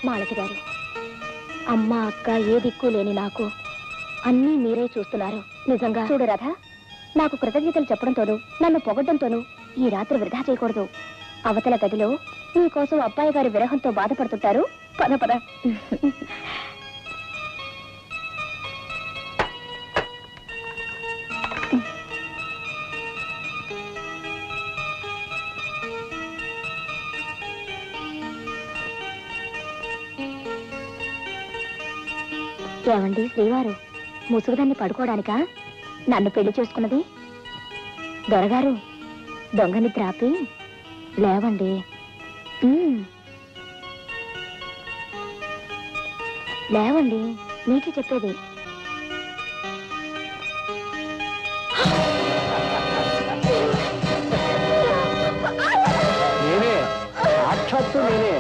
మాలతి గారు, అమ్మ అక్క ఏ దిక్కు లేని నాకు అన్నీ మీరే చూస్తున్నారు. నిజంగా చూడు రాధా, నాకు కృతజ్ఞతలు చెప్పడంతోనూ నన్ను పొగడ్డంతోనూ ఈ రాత్రి వృధా చేయకూడదు. అవతల గదిలో మీకోసం అబ్బాయి గారి విరహంతో బాధపడుతుంటారు. పద పద. ఏమండి శ్రీవారు, ముసుగుదాన్ని పడుకోవడానికా నన్ను పెళ్లి చేసుకున్నది? దొరగారు, దొంగ నిద్ర ఆపి లేవండి. లేవండి, నీకే చెప్పేది. నేనే, సాక్షాత్తు నేనే,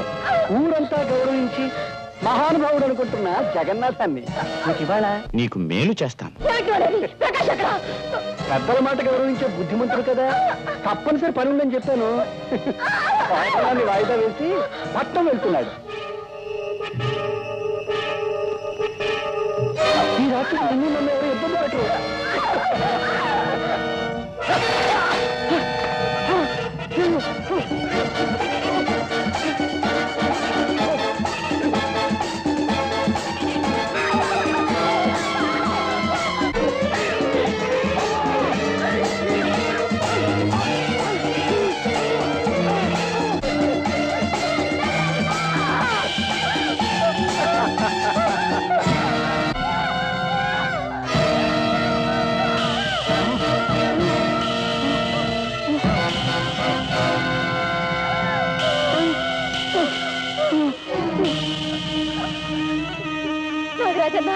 ఊరంతా గౌరవించి మహానుభావుడు అనుకుంటున్నా జగన్నాథాన్ని. ఇవాళ నీకు మేలు చేస్తాను. పెద్దల మాట గౌరవించే బుద్ధిమంతుడు కదా, తప్పనిసరి పని ఉందని చెప్పాను. వాయిదా వేసి పట్టం వెళ్తున్నాడు. ఈ రాత్రి నిన్ను నన్ను ఎవరు ఇబ్బంది పెట్టరు. నాగరాజన్న,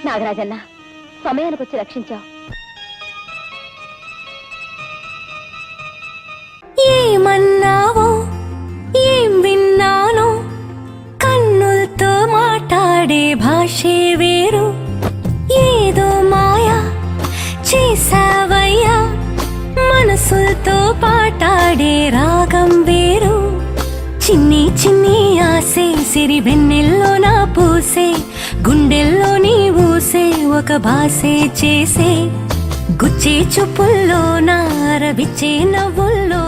నాగరాజన్న, సమయానికి వచ్చి రక్షించావు. ఏమన్నావో ఏం విన్నానో, కన్నులతో మాట్లాడే భాషే వేరు. ఏదో మాయా చేసావయ్యా, మనసులతో పాటాడే రాగం వేరు. చిన్ని చిన్ని ఆసే సిరి వెన్నెల్లో నా పూసే, గుండెల్లో నీ ఊసే ఒక భాసే చేసే. గుచ్చే చూపుల్లో నా రవిచ్చే నవ్వుల్లో